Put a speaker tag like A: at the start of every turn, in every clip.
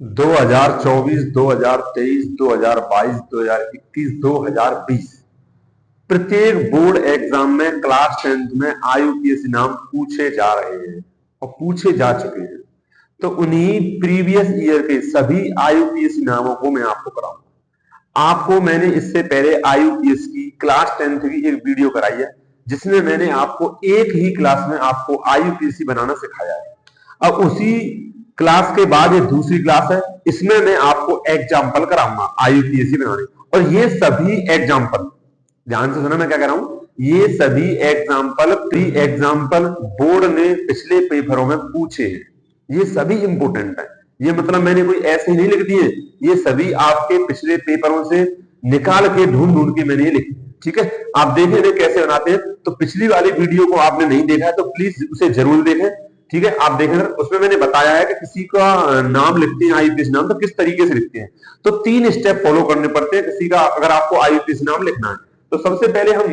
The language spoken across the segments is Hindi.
A: 2024, 2023, 2022, 2021, 2020 प्रत्येक बोर्ड एग्जाम में क्लास 10th में आईयूपीएससी नाम पूछे जा रहे हैं और पूछे जा चुके हैं। तो उन्हीं प्रीवियस ईयर के सभी आईयूपीएससी नामों को मैं आपको कराऊंगा। आपको मैंने इससे पहले आईयूपीएस की क्लास 10th की एक वीडियो कराई है, जिसमें मैंने आपको एक ही क्लास में आपको आईयूपीएससी बनाना सिखाया है। अब उसी क्लास के बाद ये दूसरी क्लास है, इसमें मैं आपको एग्जाम्पल कराऊंगा आईयूपीएससी बनाने। और ये सभी एग्जाम्पल, ध्यान से सुना मैं क्या कह रहा हूं, ये सभी एग्जाम्पल प्री एग्जाम्पल बोर्ड ने पिछले पेपरों में पूछे हैं। ये सभी इंपोर्टेंट है। ये मतलब मैंने कोई ऐसे ही नहीं लिख दिए, ये सभी आपके पिछले पेपरों से निकाल के ढूंढ ढूंढ के मैंने ये लिखे। ठीक है, आप देखें इन्हें कैसे बनाते हैं। तो पिछली वाली वीडियो को आपने नहीं देखा है तो प्लीज उसे जरूर देखें। ठीक है, आप देखें, उसमें मैंने बताया है कि किसी का नाम लिखते हैं आईयूपीएस नाम, तो किस तरीके से लिखते हैं। तो 3 स्टेप फॉलो करने पड़ते हैं किसी का अगर आपको आईयूपीएस नाम लिखना है। तो सबसे पहले हम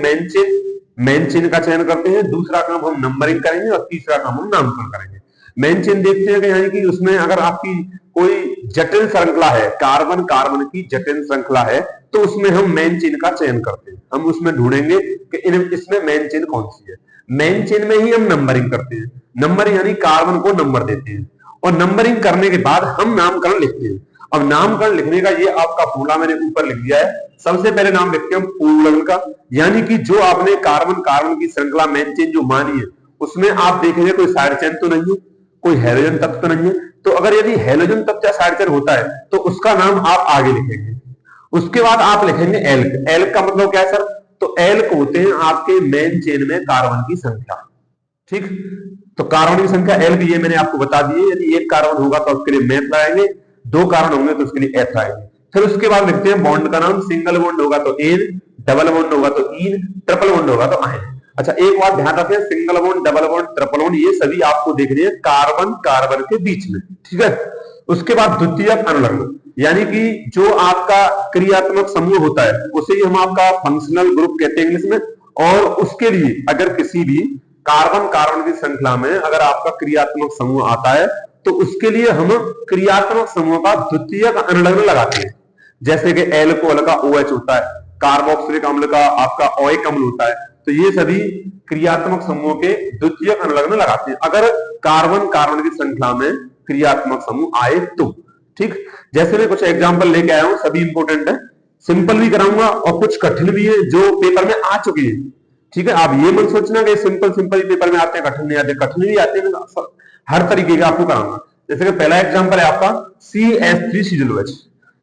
A: मेन चेन का चयन करते हैं, दूसरा काम हम नंबरिंग करेंगे और तीसरा काम हम नामकरण करेंगे। मेन चेन देखते हैं कि यानी कि उसमें अगर आपकी कोई जटिल श्रृंखला है, कार्बन कार्बन की जटिल श्रृंखला है, तो उसमें हम मेन चेन का चयन करते हैं। हम उसमें ढूंढेंगे कि इसमें मेन चेन कौन सी है। मेन चेन में ही हम नंबरिंग करते हैं। नंबरिंग यानी कार्बन को नंबर देते हैं और नंबरिंग करने के बाद हम नामकरण लिखते हैं। अब नामकरण लिखने का ये आपका फॉर्मूला मैंने ऊपर लिख दिया है। सबसे पहले नाम लिखते हैं हम पूर्ण लग्न का, यानी कि जो आपने कार्बन कार्बन की श्रृंखला मेन चेन जो मानी है, उसमें आप देखेंगे कोई साइड चेन तो नहीं है, कोई हेलोजन तत्व तो नहीं है। तो अगर यदि हेलोजन तत्व या साइड चेन होता है तो उसका नाम आप आगे लिखेंगे। उसके बाद आप लिखेंगे एल्क। एल्क का मतलब क्या है सर? तो एल्क होते हैं आपके मेन चेन में कार्बन की संख्या। ठीक, तो कार्बन की संख्या एल्क ये मैंने आपको बता दी है। यदि एक कार्बन होगा तो उसके लिए मैथ लगाएंगे, 2 कार्बन होंगे तो उसके लिए एथ आएंगे। फिर उसके बाद लिखते हैं बॉन्ड का नाम। सिंगल बॉन्ड होगा तो एन, डबल बॉन्ड होगा तो इन, ट्रिपल बॉन्ड होगा तो आयन। अच्छा, एक बात ध्यान रखें, single bond, double bond, triple bond ये सभी आपको देखने हैं कार्बन कार्बन के बीच में। ठीक है, उसके बाद द्वितीयक अनुलग्न, यानी कि जो आपका क्रियात्मक समूह होता है उसे ही हम आपका फंक्शनल ग्रुप कहते हैं इंग्लिश में। और उसके लिए अगर किसी भी कार्बन कार्बन की श्रृंखला में अगर आपका क्रियात्मक समूह आता है तो उसके लिए हम क्रियात्मक समूह का द्वितीयक अनुलग्न लगाते हैं। जैसे कि एल्कोहल का OH होता है, कार्बोक्सिलिक अम्ल का आपका ओइक अम्ल होता है। तो ये सभी क्रियात्मक समूह के द्वितीयक अनुलग्न लगाते हैं अगर कार्बन कार्बन की श्रृंखला में क्रियात्मक समूह आए तो। ठीक, जैसे मैं कुछ एग्जांपल लेके आया हूं, सभी इंपोर्टेंट है। सिंपल भी कराऊंगा और कुछ कठिन भी है जो पेपर में आ चुकी है। ठीक है, आप ये मत सोचना कि सिंपल सिंपल पेपर में आते हैं, कठिन नहीं आते। कठिन भी आते हैं, हर तरीके का आपको कराऊंगा। जैसे कि पहला एग्जांपल है आपका CH3COOH।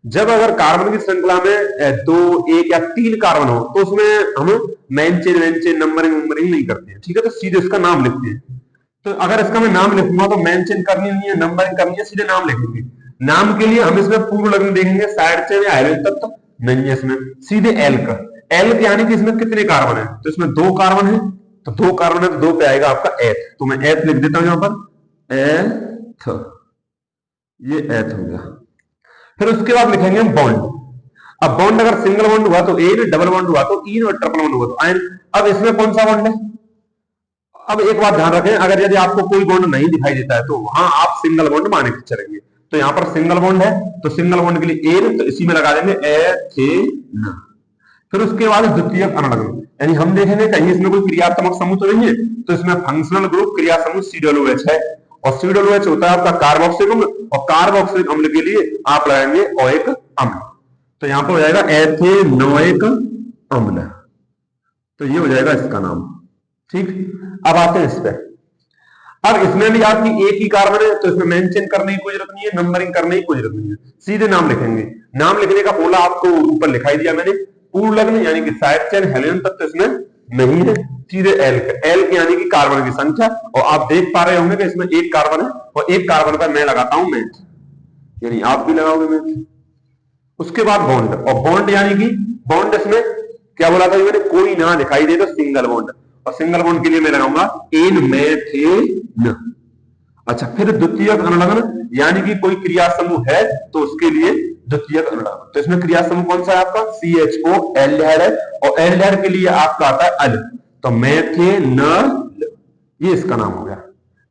A: जब अगर कार्बन की श्रृंखला में 2, 1 या 3 कार्बन हो तो उसमें हम मेन चेन नंबरिंग नहीं करते हैं। ठीक है, तो सीधे उसका नाम लिखते हैं। तो अगर इसका मैं नाम लिखूंगा तो मेन चेन करनी नहीं है, नंबरिंग करनी है, सीधे नाम लिखेंगे। नाम के लिए हम इसमें पूर्ण लग्न देखेंगे, साइड चेन या हाइड्रोजन तत्व नहीं है इसमें, सीधे एल्क। एल्क यानी कि इसमें कितने कार्बन है? तो इसमें 2 कार्बन है, तो 2 कार्बन है तो 2 पे आएगा आपका एथ। तो मैं एथ लिख देता हूं यहां पर, एथ, ये एथ हो गया। फिर उसके बाद लिखेंगे हम बॉन्ड। अब बॉन्ड अगर सिंगल बॉन्ड हुआ तो एन, डबल बॉन्ड हुआ तो इन और ट्रिपल बॉन्ड हुआ तो आयन। अब इसमें कौन सा बॉन्ड है? अब एक बात ध्यान रखें, अगर यदि आपको कोई बॉन्ड नहीं दिखाई देता है तो वहां आप सिंगल बॉन्ड मान के चलेंगे। तो यहां पर सिंगल बॉन्ड है तो सिंगल बॉन्ड के लिए एन, तो इसी में लगा देंगे एथेन। फिर उसके बाद द्वितीयक अनुलग्न, यानी हम देखेंगे कहीं इसमें कोई क्रियात्मक समूह तो नहीं है, तो इसमें फंक्शनल ग्रुप क्रिया समूह COOH है। और COOH होता है आपका कार्बोक्सिलिक अम्ल, और कार्बोक्सिलिक अम्ल के लिए आप लगाएंगे ओइक अम्ल। तो यहां पर हो जाएगा एथेनोइक अम्ल। तो ये हो जाएगा इसका नाम। ठीक, अब आते हैं इस पे। अब इसमें भी आपकी एक ही कार्बन है तो इसमें मेंशन करने की कोई जरूरत नहीं है, नंबरिंग करने की कोई जरूरत नहीं है, सीधे नाम लिखेंगे। नाम लिखने का फॉर्मूला आपको ऊपर लिखाई दिया मैंने। पूर्ण लग्न यानी कि साइड चेन हेलोजन तत्व इसमें नहीं है, सीधे एल्क। एल्क यानी कि कार्बन की संख्या, और आप देख पा रहे होंगे कि इसमें 1 कार्बन है और 1 कार्बन पर मैं लगाता हूं मैथ, यानी आप भी लगाओगे मैथ। उसके बाद बॉन्ड, और बॉन्ड यानी कि बॉन्ड इसमें क्या बोला था मैंने, कोई ना दिखाई दे तो सिंगल बॉन्ड, और सिंगल बॉन्ड के लिए मैं लगाऊंगा इन मेथेन। अच्छा, फिर द्वितीयक अनुलग्न, यानी कि कोई क्रिया समूह है तो उसके लिए द्वितीयक अनुलग्न। तो इसमें क्रिया समूह कौन सा है आपका? CHO एल्डिहाइड है, और एल्डिहाइड के लिए आपका आता है अल, तो मेथेनल, ये इसका नाम हो गया।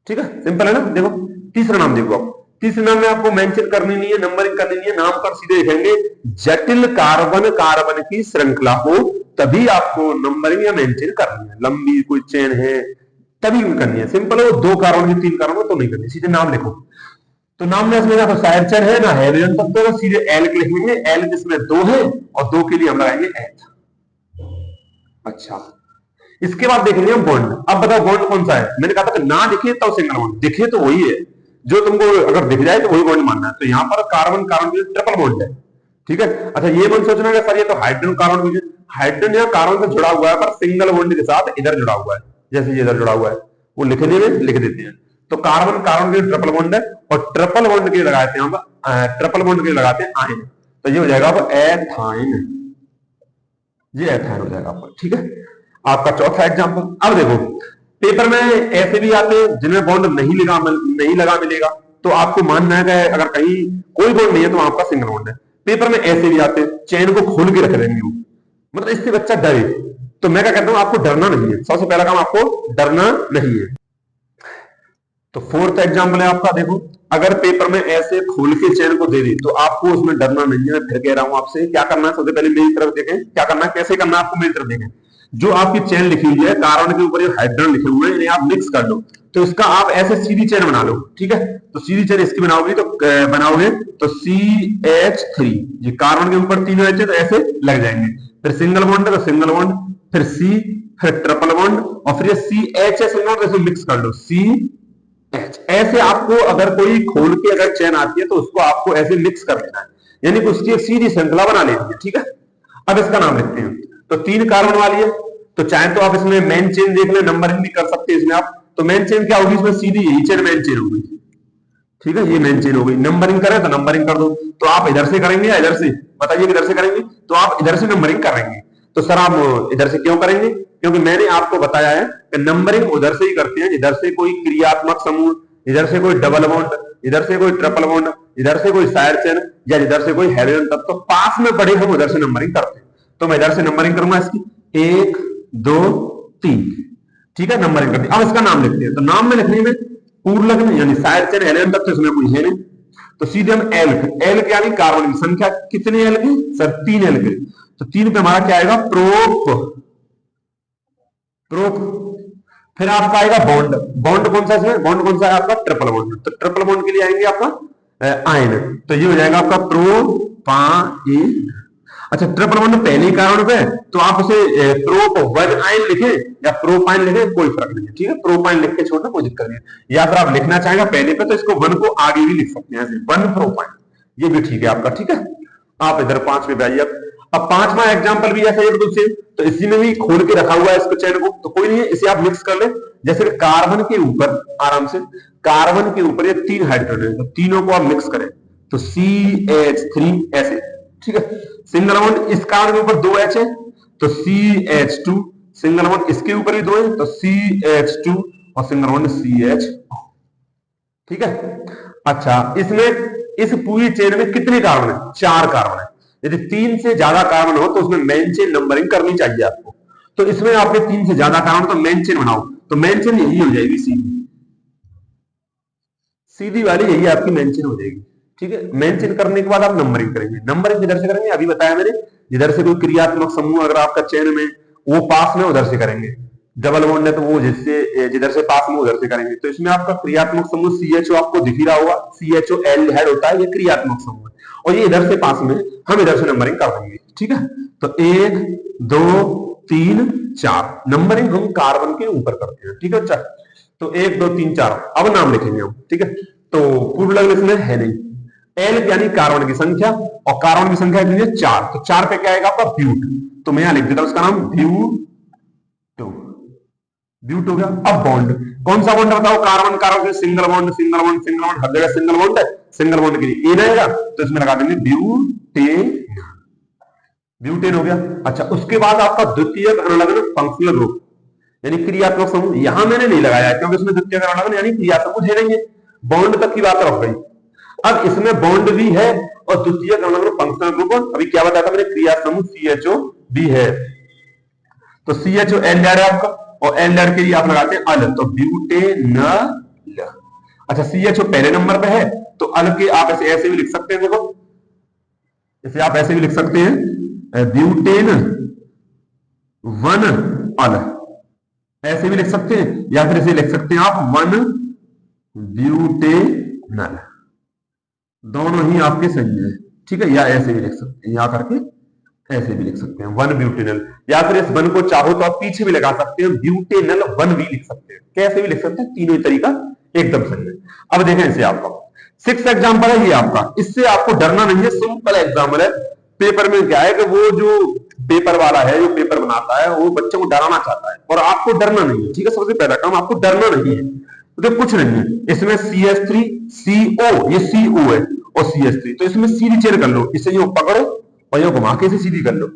A: ठीक है, सिंपल है ना। देखो तीसरा नाम देखो आप, तीसरे नाम में आपको मेंशन करनी नहीं है, नंबरिंग करनी नहीं है, नाम पर सीधे लिखेंगे। जटिल कार्बन कार्बन की श्रृंखला हो तभी आपको नंबरिंग या मेंशन करनी है। लंबी कोई चेन है तभी करनी है। सिंपल है, 2 कार्बन की 3 कार्बन तो नहीं करनी, सीधे नाम लिखो। तो नाम में इसमें ना तो साइड चेन है ना हाइड्रोजन तत्व है, सीधे एल के लिखेंगे। एल जिसमें 2 है और 2 के लिए हम लगाएंगे एथ। अच्छा, इसके बाद देखेंगे हम बॉन्ड। अब बताओ बॉन्ड कौन सा है। मैंने कहा था कि ना दिखे तो सिंगल बॉन्ड, दिखे तो वही है जो तुमको अगर दिख जाए तो वही बॉन्ड मानना है। तो यहां पर कार्बन कार्बन के ट्रिपल बॉन्ड है, ठीक है। अच्छा, ये बॉन्ड सोचना है सर ये तो हाइड्रोजन कार्बन, हाइड्रोजन या कार्बन से जुड़ा हुआ है पर सिंगल बॉन्ड के साथ इधर जुड़ा हुआ है, जैसे ये इधर जुड़ा हुआ है वो लिखने में लिख देते हैं। तो कार्बन कार्बन के ट्रिपल बॉन्ड है और ट्रिपल बॉन्ड के लिए लगाते हैं हम ट्रिपल बॉन्ड के लिए लगाते हैं आयन। तो ये हो जाएगा अब एथाइन, ये एथाइन हो जाएगा आपका, ठीक है। आपका चौथा एग्जांपल। अब देखो पेपर में ऐसे भी आते हैं जिनमें बॉन्ड नहीं लगा मिलेगा, तो आपको मानना है कि अगर कहीं कोई बॉन्ड नहीं है तो आपका सिंगल बॉन्ड है। पेपर में ऐसे भी आते हैं चेन को खोल के रख देंगे वो, मतलब इससे बच्चा डरे। तो मैं क्या कहता हूं आपको डरना नहीं है, सबसे पहला काम आपको डरना नहीं है। तो फोर्थ एग्जांपल है आपका, देखो अगर पेपर में ऐसे खोल के चेन को दे दी तो आपको उसमें डरना नहीं है। फिर कह रहा हूं आपसे क्या करना है, सबसे पहले मेरी तरफ देखें क्या करना है, कैसे करना है आपको मेरी तरफ देखें। जो आपकी चेन लिखी हुई है कार्बन के ऊपर हाइड्रोजन लिखे हुए हैं इन्हें आप मिक्स कर लो, तो इसका आप ऐसे सीधी चेन बना लो, ठीक है। तो सीधी चेन इसकी बनाओगे तो CH3, ये कार्बन के ऊपर 3 एच तो ऐसे लग जाएंगे। फिर सिंगल बॉन्ड है तो सिंगल बॉन्ड, फिर C, फिर ट्रिपल बॉन्ड और फिर CH ऐसे मिक्स कर लो CH। ऐसे आपको अगर कोई खोल के अगर चेन आती है तो उसको आपको ऐसे मिक्स कर लेना है, यानी कि उसकी एक सीधी श्रृंखला बना लेनी है, ठीक है। अब इसका नाम लिखते हैं। तो 3 कार्बन वाली है, तो चाहे तो आप इसमें मेन चेन देख ले, नंबरिंग भी कर सकते हैं इसमें आप। तो मेन चेन क्या होगी, इसमें सीधी यही चेन मेन चेन होगी, ठीक है। ये मेन चेन हो गई। नंबरिंग करें तो नंबरिंग कर दो, तो आप इधर से करेंगे या इधर से, बताइए किधर से करेंगे। तो आप इधर से नंबरिंग करेंगे। तो सर आप इधर से क्यों करेंगे, क्योंकि मैंने आपको बताया है कि नंबरिंग उधर से ही करते हैं इधर से कोई क्रियात्मक समूह, इधर से कोई डबल बॉन्ड, इधर से कोई ट्रिपल बॉन्ड, इधर से कोई साइड चेन या इधर से कोई हाइड्रोजन तत्व तो पास में पड़े हम उधर से नंबरिंग करते हैं। तो मैं इधर से नंबरिंग करूंगा इसकी 1 2 3, ठीक है, नंबरिंग करते हैं। अब इसका नाम लिखते हैं। तो नाम में लिखने में पूर्व लग्न यानी साइड चेन हाइड्रोजन तत्व इसमें कोई है नहीं, तो सीधे हम एल के यानी कार्बन की संख्या कितने एल की सर 3 एल की। तो 3 पे हमारा क्या आएगा प्रोप, फिर आपका आएगा बॉन्ड। बॉन्ड कौन सा है, बॉन्ड कौन सा है आपका ट्रिपल बॉन्ड। तो ट्रिपल बॉन्ड के लिए आएंगे आपका आयन, तो ये हो जाएगा आपका प्रोपाइन। अच्छा, ट्रिपल बॉन्ड पहले कार्बन पे तो आप उसे प्रोप 1 आयन लिखे या प्रोपाइन लिखे कोई फर्क नहीं है, ठीक है। प्रोपाइन लिख के छोड़ना कोई दिक्कत नहीं है, या फिर आप लिखना चाहेंगे पहले पे तो इसको 1 को आगे भी लिख सकते हैं ऐसे 1 प्रोपाइन, ये भी ठीक है आपका, ठीक है। आप इधर 5 पे आइए। अब 5वां एग्जांपल भी ऐसा ही बिल्कुल सेम। तो इसी में भी खोल के रखा हुआ है इसको चेन को, तो कोई नहीं है, इसे आप मिक्स कर ले। जैसे कार्बन के ऊपर आराम से कार्बन के ऊपर ये 3 हाइड्रोजन, तो तीनों को आप मिक्स करें तो CH3 ऐसे, ठीक है। सिंगल बॉन्ड इस कार्बन के ऊपर 2 H है तो CH2, सिंगल बॉन्ड इसके ऊपर भी 2 है तो CH2 और सिंगल बॉन्ड CH, ठीक है। अच्छा, इसमें इस पूरी चेन में कितने कार्बन है, 4 कार्बन है। यदि 3 से ज्यादा कार्बन हो तो उसमें मेन चेन नंबरिंग करनी चाहिए आपको। तो इसमें आपके 3 से ज्यादा कार्बन तो मेन चेन बनाओ, तो मेन चेन यही हो जाएगी सीधी वाली, यही आपकी मेन चेन हो जाएगी, ठीक है। मेन चेन करने के बाद आप नंबरिंग करेंगे। नंबरिंग किधर से करेंगे, अभी बताया मैंने, जिधर से कोई क्रियात्मक समूह अगर आपका चेन में वो पास में उधर से करेंगे। डबल बॉन्ड है तो वो जिधर से पास में उधर से करेंगे। तो इसमें आपका क्रियात्मक समूह CHO आपको दिख ही रहा होगा, CHO एल्डिहाइड होता है, ये क्रियात्मक समूह है और ये इधर से पास में, हम इधर से नंबरिंग कर देंगे, ठीक है। तो 1 2 3 4 नंबरिंग हम कार्बन के ऊपर करते हैं, ठीक है। अच्छा, तो 1 2 3 4 अब नाम लिखेंगे हम, ठीक है। तो पूर्व लग्न इसमें है नहीं, एल यानी कार्बन की संख्या और कार्बन की संख्या कितनी है 4, तो 4 पे क्या आएगा आपका ब्यूट, तो मैं यहां लिख देता हूं उसका नाम ब्यूट हो गया। अब बॉन्ड, कौन सा बॉन्ड बताओ, कार्बन कार्बन से single bond single bond single bond, हर जगह सिंगल बॉन्ड है, सिंगल बॉन्ड के लिए ए रहेगा तो इसमें लगा देंगे ब्यूटेन, ब्यूटेन हो गया। अच्छा, उसके बाद आपका द्वितीयक अनुलग्न फंक्शनल ग्रुप यानी क्रियात्मक समूह, यहां मैंने नहीं लगाया क्योंकि इसमें द्वितीयक अनुलग्न यानी क्रिया समूह है नहीं है, बॉन्ड तक की बात रख गई। अब इसमें बॉन्ड भी है और द्वितीयक अनुलग्न फंक्शनल ग्रुप, अभी क्या बताया था मैंने, क्रिया समूह CHO भी है। तो CHO एल्डिहाइड है आपका और एल्डिहाइड के लिए आप लगाते हैं अल, तो ब्यूटेनल। अच्छा, CHO पहले नंबर पे है तो अल के आप ऐसे ऐसे भी लिख सकते हैं, देखो इसे आप ऐसे भी लिख सकते हैं, ब्यूटेन वन अल, ऐसे भी लिख सकते हैं, या फिर इसे लिख सकते हैं आप वन ब्यूटेनल, दोनों ही आपके सही है, ठीक है। या ऐसे भी लिख सकते हैं, या करके ऐसे भी लिख सकते हैं वन ब्यूटेनल, या फिर इस वन को चाहो तो आप पीछे भी लगा सकते हैं, ब्यूटेनल वन भी लिख सकते हैं, कैसे भी लिख सकते हैं, तीनों ही तरीका एकदम सही है। अब देखें इसे आपका 6 एग्जाम्पल है ये आपका, इससे आपको डरना नहीं है, सिंपल एग्जाम्पल है। पेपर में क्या है कि वो जो पेपर वाला है, जो पेपर बनाता है, वो बच्चों को डराना चाहता है, और आपको डरना नहीं है, ठीक है। सबसे पहला काम आपको डरना नहीं है, तो कुछ नहीं है इसमें, CH3 CO, ये CO है और CH3, तो इसमें सीधी चेन कर लो, इसे यूं पकड़ो और यूं घुमा के इसे सीधी कर लो,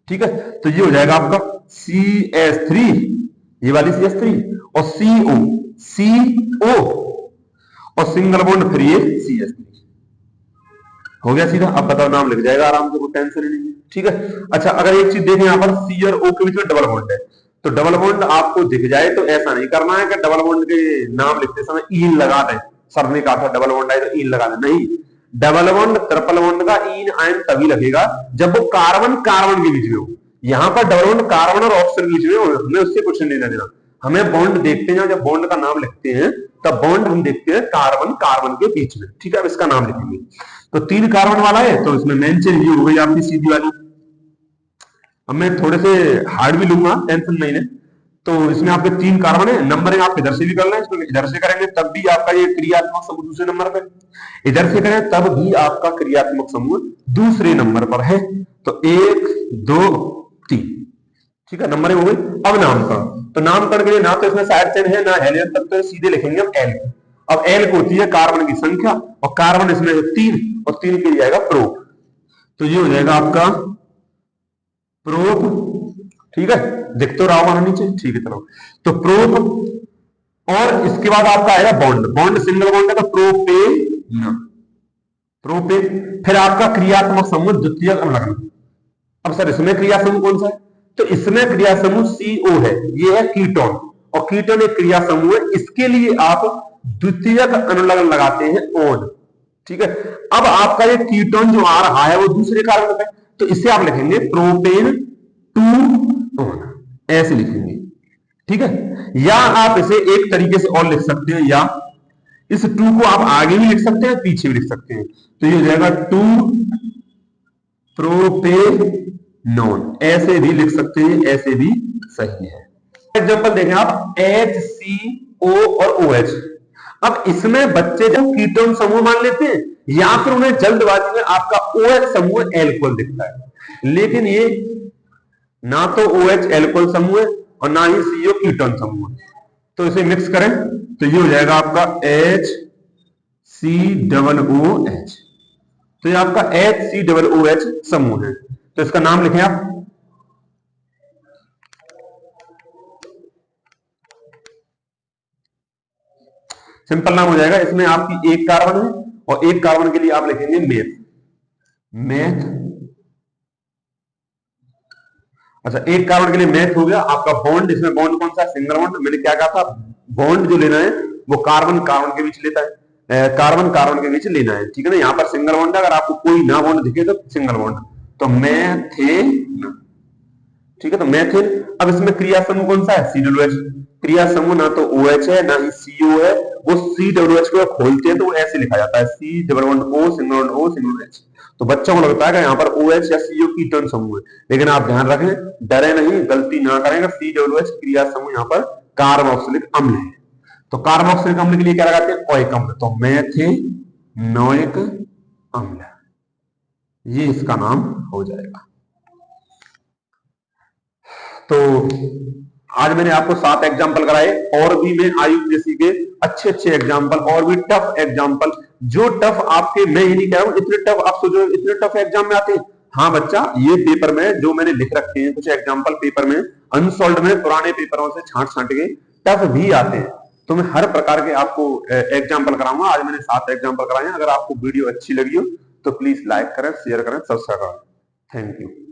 A: ठीक है। तो ये हो जाएगा आपका CH3, ये वाली CH3 और CO और सिंगल बॉन्ड फिर ये CH3 हो गया सीधा। अब बताओ नाम लिख जाएगा आराम से, कोई टेंशन नहीं है, ठीक है। अच्छा अगर एक चीज देखें यहाँ पर C और O के बीच में डबल बॉन्ड है, तो डबल बॉन्ड आपको दिख जाए तो ऐसा नहीं करना है कि डबल बॉन्ड के नाम लिखते समय ईन लगा दें, सर ने कहा था डबल बॉन्ड है तो ईन लगा दें, नहीं। डबल बॉन्ड ट्रिपल बॉन्ड का ईन आयन तभी लगेगा जब वो कार्बन कार्बन के बीच में हो। यहाँ पर डबल बॉन्ड कार्बन और ऑक्सीजन के बीच में हो, हमें उससे कुछ नहीं लेना देना, हमें बॉन्ड देखते हैं, जब बॉन्ड का नाम लिखते हैं तब बॉन्ड हम देखते हैं कार्बन कार्बन के बीच में, ठीक है। अब इसका नाम लिखेंगे, तो 3 कार्बन वाला है तो इसमें मेन चेन ये हो गई आपकी सीधी वाली। अब मैं थोड़े से हार्ड भी लूंगा, टेंशन नहीं है। तो इसमें आपके 3 कार्बन है, नंबरिंग आप इधर से भी कर लें, इसमें इधर से करेंगे तब भी आपका ये क्रियात्मक समूह दूसरे नंबर पर, इधर से करें तब भी आपका क्रियात्मक समूह दूसरे नंबर पर है। तो 1 2 3, ठीक है, नंबरिंग हो गई। अब नामकरण, तो नामकरण के लिए ना तो इसमें साइड चेन है ना हेलियम, तब तो सीधे लिखेंगे हम एल। अब एल को होती है कार्बन की संख्या, और कार्बन इसमें 3 और 3 के लिए जाएगा प्रोप, तो ये हो जाएगा आपका प्रोप, ठीक है। दिख तो रहा होगा नीचे, ठीक है चलो। तो प्रोप, और इसके बाद आपका आएगा बॉन्ड, बॉन्ड सिंगल बॉन्ड है तो प्रोपेन, प्रोपेन। फिर आपका क्रियात्मक समूह द्वितीयक अम्लग्न। अब सर इसमें क्रिया समूह कौन सा है, तो इसमें क्रिया समूह CO है, ये है कीटोन, और कीटोन एक क्रिया समूह है, इसके लिए आप द्वितीयक अनुलग्न लगाते हैं ओन, ठीक है। अब आपका ये कीटोन जो आ रहा है वो दूसरे कार्बन पे, तो इसे आप लिखेंगे प्रोपेन 2 ओन, ऐसे लिखेंगे, ठीक है। या आप इसे एक तरीके से और लिख सकते हैं, या इस 2 को आप आगे भी लिख सकते हैं पीछे भी लिख सकते हैं, तो ये हो जाएगा 2 प्रोपेनोन, ऐसे भी लिख सकते हैं, ऐसे भी सही है। एग्जांपल देखें आप HCO और OH। अब इसमें बच्चे जब कीटोन समूह मान लेते हैं, या फिर उन्हें जल्दबाजी में आपका OH समूह एल्कोहल दिखता है, लेकिन ये ना तो OH एल्कोहल समूह है और ना ही CO कीटोन समूह है। तो इसे मिक्स करें तो ये हो जाएगा आपका HCOOH, तो ये आपका HCOOH समूह है। तो इसका नाम लिखें आप, सिंपल नाम हो जाएगा। इसमें आपकी एक कार्बन है और एक कार्बन के लिए आप लिखेंगे मेथ, मेथ। अच्छा एक कार्बन के लिए मेथ हो गया आपका। बॉन्ड, इसमें बॉन्ड कौन सा है, सिंगल बॉन्ड। मैंने क्या कहा था, बॉन्ड जो लेना है वो कार्बन कार्बन के बीच लेता है, कार्बन कार्बन के बीच लेना है, ठीक है ना। यहाँ पर सिंगल बॉन्ड है, अगर आपको कोई ना बॉन्ड दिखे तो सिंगल बॉन्ड, तो मेथेन, ठीक है। तो मेथेन। अब इसमें क्रिया समूह कौन सा है, COOH। क्रिया समूह ना तो OH है ना ही CO है, वो COOH को खोलते हैं तो वो ऐसे लिखा जाता है C double bond O single bond O single bond H। तो बच्चों को लगता है कि यहाँ पर OH या CO कीटोन समूह है, लेकिन आप ध्यान रखें, डरे नहीं, गलती ना करेंगे। COOH क्रिया समूह यहाँ पर कार्बोक्सिलिक अम्ल है, तो कार्बोक्सिलिक अम्ल के लिए क्या लगाते हैं, ओइक अम्ल, तो मेथेनोइक अम्ल, ये इसका नाम हो जाएगा। तो आज मैंने आपको 7 एग्जाम्पल कराए, और भी मैं IUPAC के अच्छे अच्छे एग्जाम्पल और भी टफ एग्जाम्पल, जो टफ आपके, मैं ये नहीं कह रहा हूं इतने टफ आप सोचो इतने टफ एग्जाम में आते हैं। हाँ बच्चा, ये पेपर में जो मैंने लिख रखे हैं कुछ एग्जाम्पल पेपर में अनसॉल्व में पुराने पेपरों से छांट छांट के टफ भी आते हैं, तो मैं हर प्रकार के आपको एग्जाम्पल कराऊंगा। आज मैंने 7 एग्जाम्पल कराए हैं। अगर आपको वीडियो अच्छी लगी हो तो प्लीज लाइक करें, शेयर करें, सब्सक्राइब करें। Thank you.